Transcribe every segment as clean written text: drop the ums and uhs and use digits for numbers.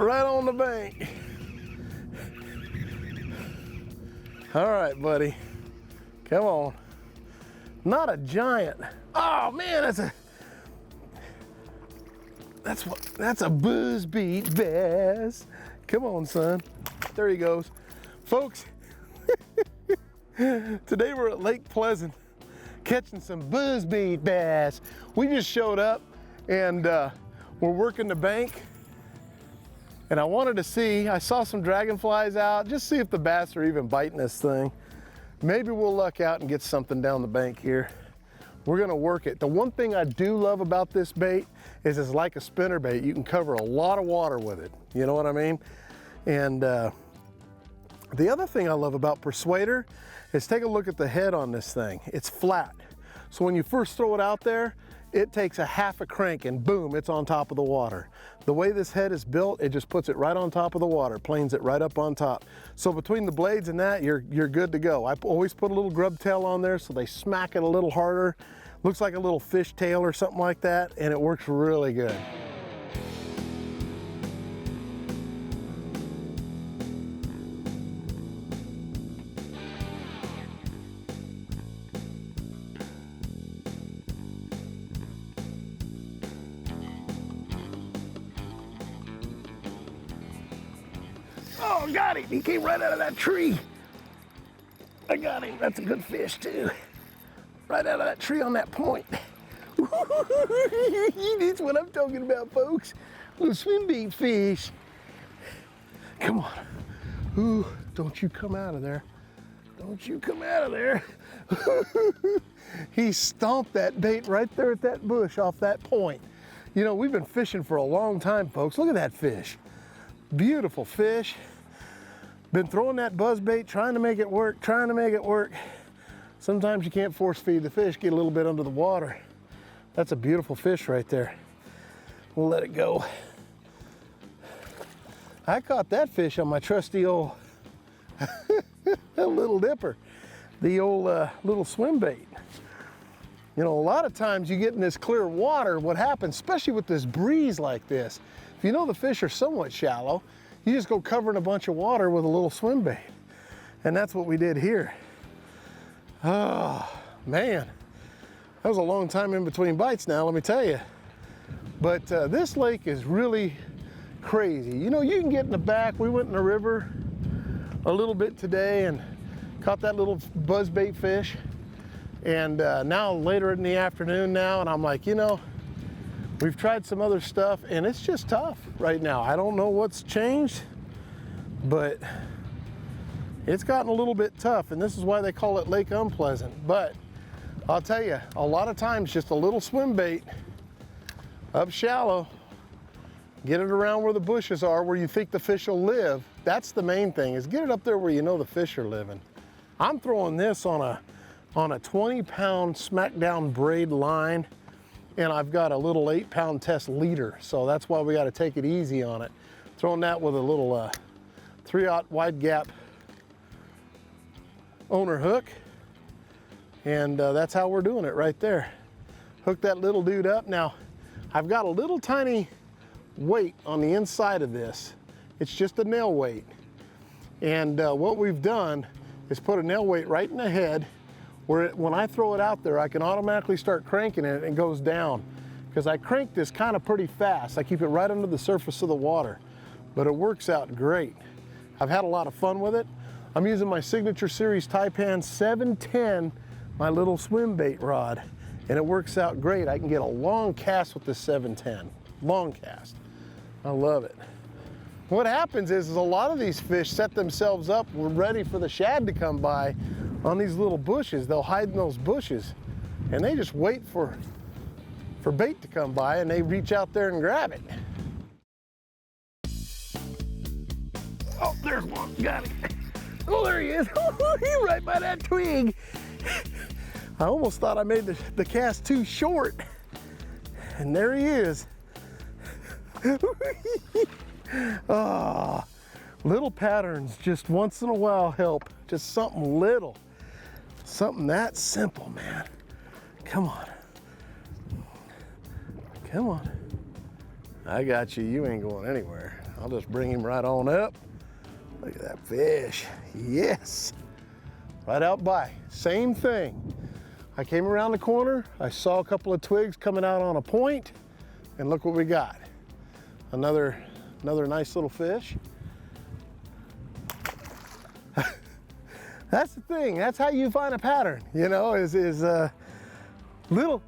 right on the bank. All right, buddy. Come on. Not a giant. Oh man, that's a buzzbait bass. Come on, son. There he goes. Folks, today we're at Lake Pleasant catching some buzzbait bass. We just showed up and we're working the bank. And I wanted to see, I saw some dragonflies out, just see if the bass are even biting this thing. Maybe we'll luck out and get something down the bank here. We're gonna work it. The one thing I do love about this bait is it's like a spinner bait. You can cover a lot of water with it. You know what I mean? And the other thing I love about Persuader is take a look at the head on this thing. It's flat. So when you first throw it out there, it takes a half a crank and boom, it's on top of the water. The way this head is built, it just puts it right on top of the water, planes it right up on top. So between the blades and that, you're good to go. I always put a little grub tail on there so they smack it a little harder. Looks like a little fish tail or something like that, and it works really good. Oh, got him. He came right out of that tree. I got him. That's a good fish, too. Right out of that tree on that point. That's what I'm talking about, folks. Little swimbait fish. Come on. Ooh, don't you come out of there. Don't you come out of there. He stomped that bait right there at that bush off that point. You know, we've been fishing for a long time, folks. Look at that fish. Beautiful fish. Been throwing that buzz bait, trying to make it work, trying to make it work. Sometimes you can't force feed the fish, get a little bit under the water. That's a beautiful fish right there. We'll let it go. I caught that fish on my trusty old little dipper, the old little swim bait. You know, a lot of times you get in this clear water, what happens, especially with this breeze like this, if you know the fish are somewhat shallow, you just go covering a bunch of water with a little swim bait. And that's what we did here. Oh, man. That was a long time in between bites now, let me tell you. But this lake is really crazy. You know, you can get in the back. We went in the river a little bit today and caught that little buzzbait fish. And now later in the afternoon now, and I'm like, you know, we've tried some other stuff and it's just tough right now. I don't know what's changed, but it's gotten a little bit tough, and this is why they call it Lake Unpleasant. But I'll tell you, a lot of times just a little swim bait up shallow, get it around where the bushes are, where you think the fish will live. That's the main thing, is get it up there where you know the fish are living. I'm throwing this on a 20-pound smackdown braid line, and I've got a little 8-pound test leader, so that's why we got to take it easy on it. Throwing that with a little 3/0 wide gap owner hook, and that's how we're doing it right there. Hook that little dude up. Now, I've got a little tiny weight on the inside of this. It's just a nail weight, and what we've done is put a nail weight right in the head, where when I throw it out there, I can automatically start cranking it and it goes down. Because I crank this kind of pretty fast. I keep it right under the surface of the water, but it works out great. I've had a lot of fun with it. I'm using my Signature Series Taipan 710, my little swim bait rod, and it works out great. I can get a long cast with this 710, long cast. I love it. What happens is a lot of these fish set themselves up, we're ready for the shad to come by on these little bushes. They'll hide in those bushes, and they just wait for bait to come by, and they reach out there and grab it. Oh, there's one, got him. Oh, there he is. He's right by that twig. I almost thought I made the cast too short. And there he is. Oh, little patterns just once in a while help. Just something little. Something that simple, man. Come on. Come on. I got you. You ain't going anywhere. I'll just bring him right on up. Look at that fish. Yes. Right out by. Same thing. I came around the corner. I saw a couple of twigs coming out on a point, and look what we got. Another nice little fish. That's the thing. That's how you find a pattern, you know, is little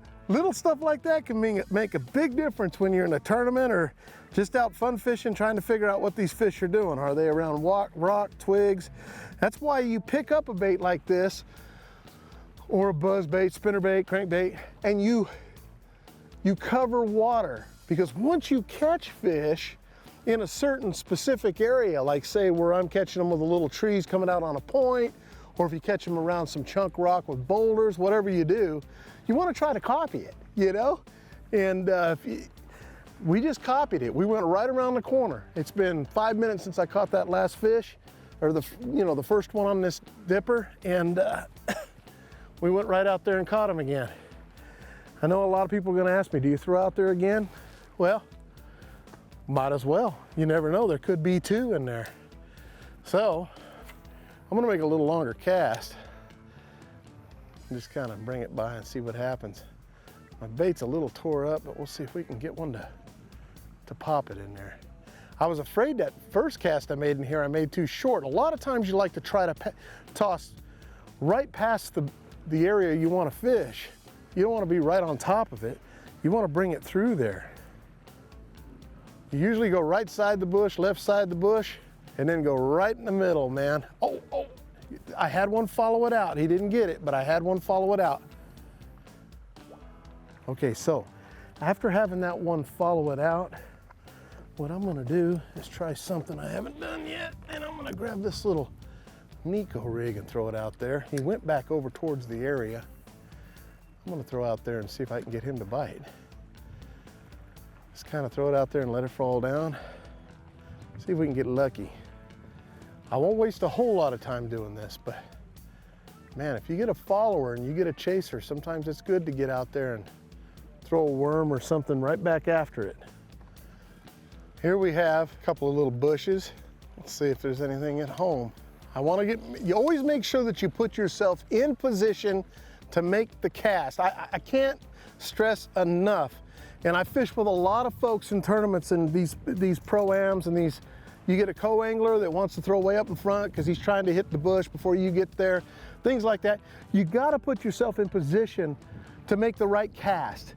stuff like that can make a big difference when you're in a tournament or just out fun fishing, trying to figure out what these fish are doing. Are they around rock, twigs? That's why you pick up a bait like this, or a buzz bait, spinner bait, crankbait, and you cover water. Because once you catch fish in a certain specific area, like say where I'm catching them with the little trees coming out on a point, or if you catch them around some chunk rock with boulders, whatever you do, you want to try to copy it, you know? And we just copied it. We went right around the corner. It's been 5 minutes since I caught that last fish, or the first one on this dipper, and we went right out there and caught him again. I know a lot of people are going to ask me, do you throw out there again? Well, might as well. You never know, there could be two in there. So I'm going to make a little longer cast. Just kind of bring it by and see what happens. My bait's a little tore up, but we'll see if we can get one to pop it in there. I was afraid that first cast I made in here, I made too short. A lot of times you like to try to toss right past the area you want to fish. You don't want to be right on top of it. You want to bring it through there. You usually go right side the bush, left side the bush, and then go right in the middle, man. Oh, I had one follow it out. He didn't get it, but I had one follow it out. Okay, so after having that one follow it out, what I'm gonna do is try something I haven't done yet, and I'm gonna grab this little Nico rig and throw it out there. He went back over towards the area. I'm gonna throw out there and see if I can get him to bite. Just kind of throw it out there and let it fall down. See if we can get lucky. I won't waste a whole lot of time doing this, but man, if you get a follower and you get a chaser, sometimes it's good to get out there and throw a worm or something right back after it. Here we have a couple of little bushes. Let's see if there's anything at home. You always make sure that you put yourself in position to make the cast. I can't stress enough, and I fish with a lot of folks in tournaments and these pro-ams and these. You get a co-angler that wants to throw way up in front because he's trying to hit the bush before you get there, things like that. You got to put yourself in position to make the right cast.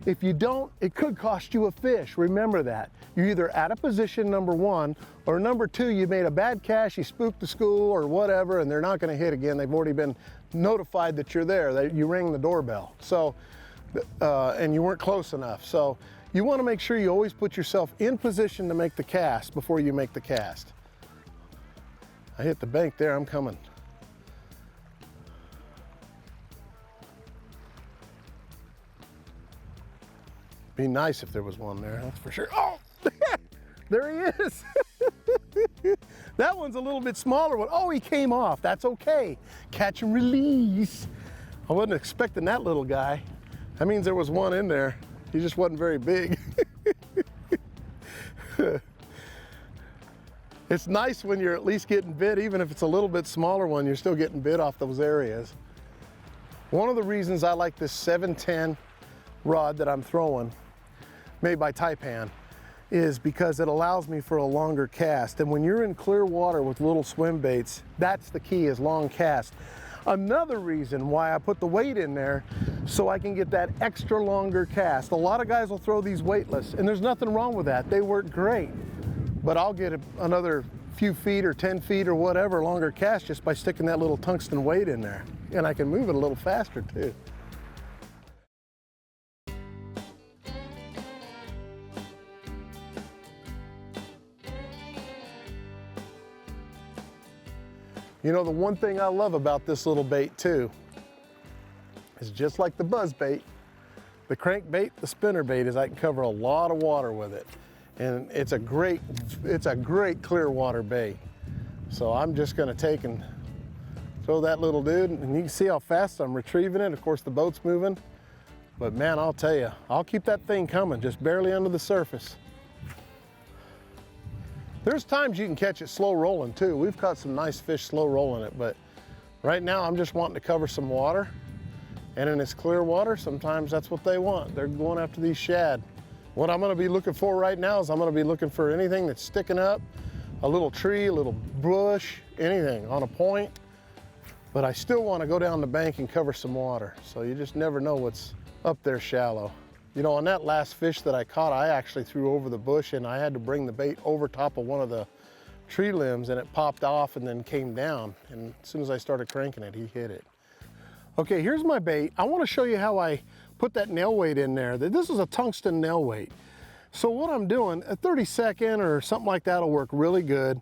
If you don't, it could cost you a fish. Remember that. You're either out of position, number one, or number two, you made a bad cast, you spooked the school or whatever, and they're not going to hit again. They've already been notified that you're there, you ring the doorbell. So, and you weren't close enough. So you want to make sure you always put yourself in position to make the cast before you make the cast. I hit the bank there, I'm coming. Be nice if there was one there, that's for sure. Oh, there he is. That one's a little bit smaller one. Oh, he came off, that's okay. Catch and release. I wasn't expecting that little guy. That means there was one in there. He just wasn't very big. It's nice when you're at least getting bit, even if it's a little bit smaller one, you're still getting bit off those areas. One of the reasons I like this 710 rod that I'm throwing, made by Taipan, is because it allows me for a longer cast. And when you're in clear water with little swim baits, that's the key, is long cast. Another reason why I put the weight in there, so I can get that extra longer cast. A lot of guys will throw these weightless, and there's nothing wrong with that. They work great. But I'll get another few feet or 10 feet or whatever longer cast just by sticking that little tungsten weight in there. And I can move it a little faster too. You know, the one thing I love about this little bait too is, just like the buzz bait, the crankbait, the spinner bait, is I can cover a lot of water with it. And it's a great clear water bait. So I'm just gonna take and throw that little dude, and you can see how fast I'm retrieving it. Of course, the boat's moving, but man, I'll tell you, I'll keep that thing coming, just barely under the surface. There's times you can catch it slow rolling too. We've caught some nice fish slow rolling it, but right now I'm just wanting to cover some water. And in this clear water, sometimes that's what they want. They're going after these shad. What I'm gonna be looking for right now is I'm gonna be looking for anything that's sticking up, a little tree, a little bush, anything on a point. But I still wanna go down the bank and cover some water. So you just never know what's up there shallow. You know, on that last fish that I caught, I actually threw over the bush and I had to bring the bait over top of one of the tree limbs and it popped off and then came down. And as soon as I started cranking it, he hit it. Okay, here's my bait. I want to show you how I put that nail weight in there. This is a tungsten nail weight. So what I'm doing, a 30-second or something like that will work really good.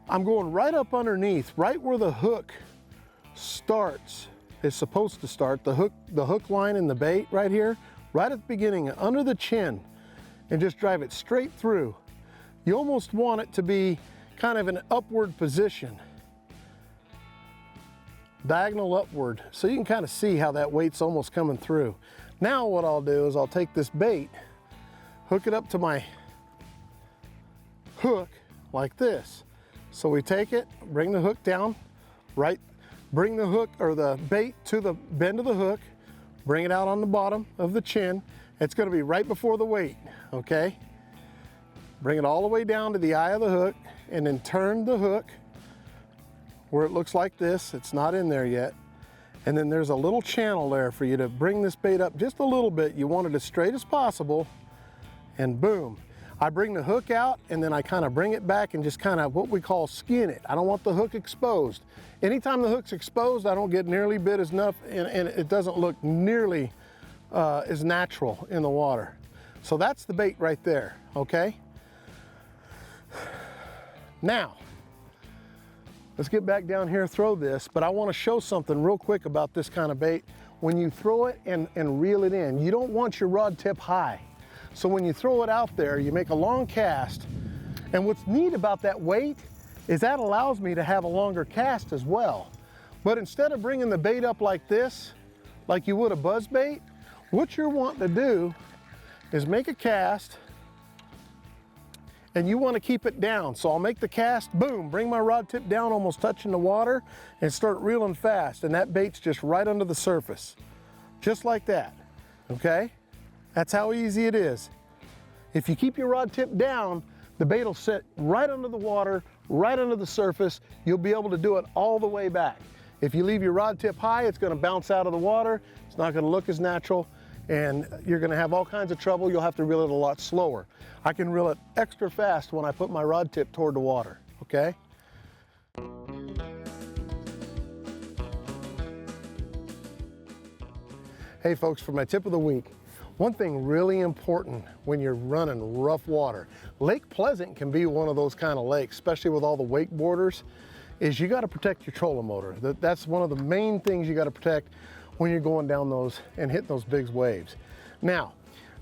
I'm going right up underneath, right where the hook starts, is supposed to start, the hook line in the bait right here, right at the beginning, under the chin, and just drive it straight through. You almost want it to be kind of an upward position. Diagonal upward, so you can kind of see how that weight's almost coming through. Now what I'll do is I'll take this bait, hook it up to my hook like this. So we take it, bring the hook down, right, bring the hook or the bait to the bend of the hook, bring it out on the bottom of the chin. It's going to be right before the weight, okay? Bring it all the way down to the eye of the hook and then turn the hook where it looks like this. It's not in there yet. And then there's a little channel there for you to bring this bait up just a little bit. You want it as straight as possible, and boom. I bring the hook out and then I kind of bring it back and just kind of what we call skin it. I don't want the hook exposed. Anytime the hook's exposed, I don't get nearly bit as enough and it doesn't look nearly as natural in the water. So that's the bait right there, okay? Now, let's get back down here, throw this, but I want to show something real quick about this kind of bait. When you throw it and reel it in, you don't want your rod tip high. So when you throw it out there, you make a long cast. And what's neat about that weight is that allows me to have a longer cast as well. But instead of bringing the bait up like this, like you would a buzz bait, what you're wanting to do is make a cast, and you want to keep it down. So I'll make the cast, boom, bring my rod tip down almost touching the water and start reeling fast. And that bait's just right under the surface, just like that, okay? That's how easy it is. If you keep your rod tip down, the bait will sit right under the water, right under the surface. You'll be able to do it all the way back. If you leave your rod tip high, it's going to bounce out of the water. It's not going to look as natural, and you're going to have all kinds of trouble. You'll have to reel it a lot slower. I can reel it extra fast when I put my rod tip toward the water, okay? Hey folks, for my tip of the week, one thing really important when you're running rough water, Lake Pleasant can be one of those kind of lakes, especially with all the wakeboarders, is you got to protect your trolling motor. That's one of the main things you got to protect when you're going down those and hitting those big waves. Now,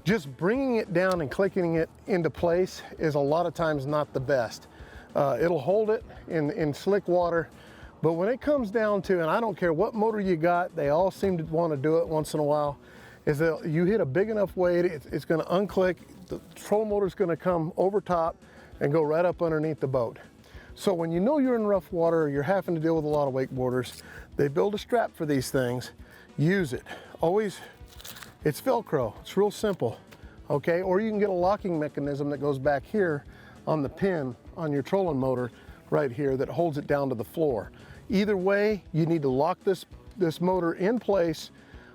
just bringing it down and clicking it into place is a lot of times not the best. It'll hold it in slick water, but when it comes down to, and I don't care what motor you got, they all seem to want to do it once in a while, is that you hit a big enough weight, it's going to unclick, the trolling motor is going to come over top and go right up underneath the boat. So when you know you're in rough water or you're having to deal with a lot of wakeboarders, they build a strap for these things. Use it. Always, it's Velcro. It's real simple, okay? Or you can get a locking mechanism that goes back here on the pin on your trolling motor right here that holds it down to the floor. Either way, you need to lock this motor in place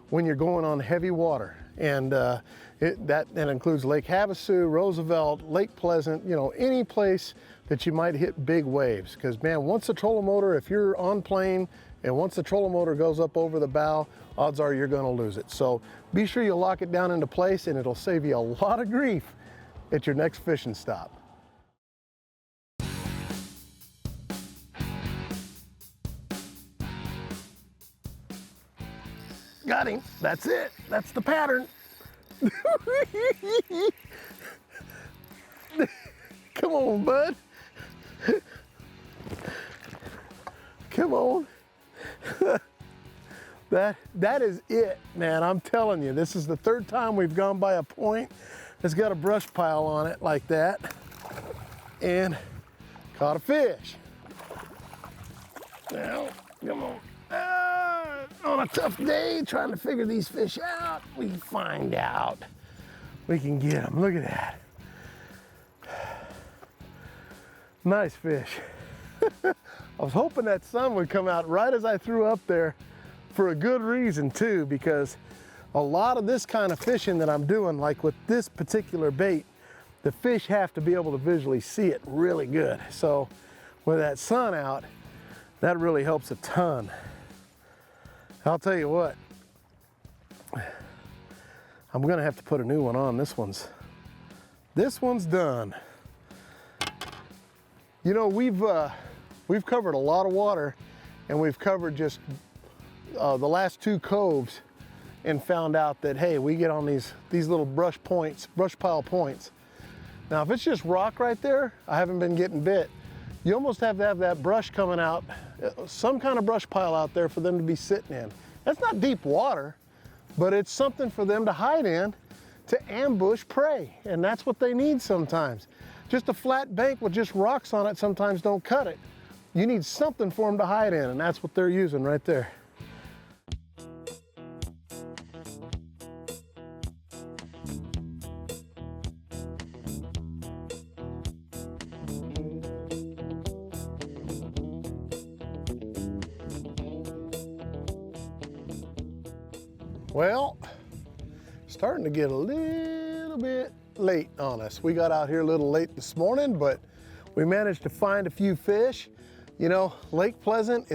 when you're going on heavy water. And that includes Lake Havasu, Roosevelt, Lake Pleasant, you know, any place that you might hit big waves. Because man, once the trolling motor, if you're on plane and once the trolling motor goes up over the bow, odds are you're gonna lose it. So be sure you lock it down into place and it'll save you a lot of grief at your next fishing stop. Got him. That's it. That's the pattern. Come on, bud. Come on. That is it, man. I'm telling you, this is the third time we've gone by a point that's got a brush pile on it like that. And Caught a fish. Now, come on. On a tough day, trying to figure these fish out, we find out. We can get them. Look at that. Nice fish. I was hoping that sun would come out right as I threw up there for a good reason too, because a lot of this kind of fishing that I'm doing, like with this particular bait, the fish have to be able to visually see it really good. So with that sun out, that really helps a ton. I'll tell you what, I'm gonna have to put a new one on. This one's done. You know, we've covered a lot of water, and we've covered just the last 2 coves, and found out that, hey, we get on these little brush pile points. Now, if it's just rock right there, I haven't been getting bit. You almost have to have that brush coming out, some kind of brush pile out there for them to be sitting in. That's not deep water, but it's something for them to hide in to ambush prey, and that's what they need sometimes. Just a flat bank with just rocks on it sometimes don't cut it. You need something for them to hide in, and that's what they're using right there. Well, starting to get a little bit late on us. We got out here a little late this morning, but we managed to find a few fish. You know, Lake Pleasant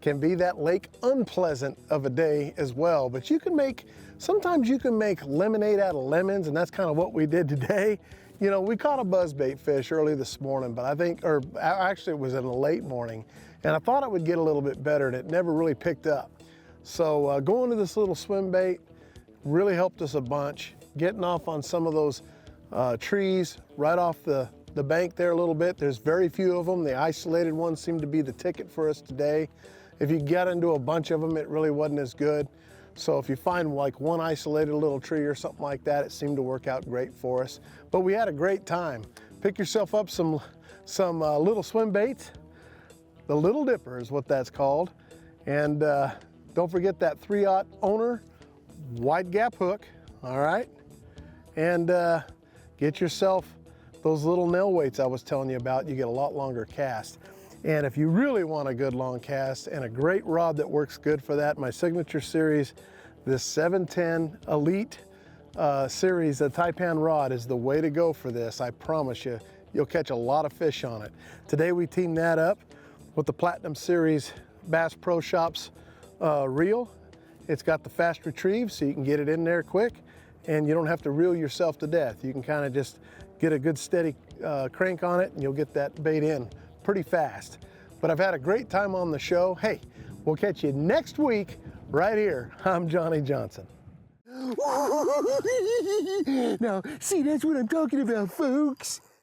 can be that lake unpleasant of a day as well, but sometimes you can make lemonade out of lemons, and that's kind of what we did today. You know, we caught a buzzbait fish early this morning, but actually it was in the late morning, and I thought it would get a little bit better, and it never really picked up. So going to this little swim bait really helped us a bunch. Getting off on some of those trees right off the bank there a little bit. There's very few of them. The isolated ones seem to be the ticket for us today. If you get into a bunch of them, it really wasn't as good. So if you find like one isolated little tree or something like that, it seemed to work out great for us. But we had a great time. Pick yourself up some little swim baits. The Little Dipper is what that's called. And don't forget that 3/0 owner wide gap hook, all right? And get yourself those little nail weights I was telling you about. You get a lot longer cast. And if you really want a good long cast and a great rod that works good for that, my signature series, this 710 Elite series, the Taipan rod is the way to go for this. I promise you, you'll catch a lot of fish on it. Today we teamed that up with the Platinum Series Bass Pro Shops reel. It's got the fast retrieve, so you can get it in there quick, and you don't have to reel yourself to death. You can kind of just get a good steady crank on it, and you'll get that bait in pretty fast. But I've had a great time on the show. Hey, we'll catch you next week right here. I'm Johnny Johnson. Now, see, that's what I'm talking about, folks.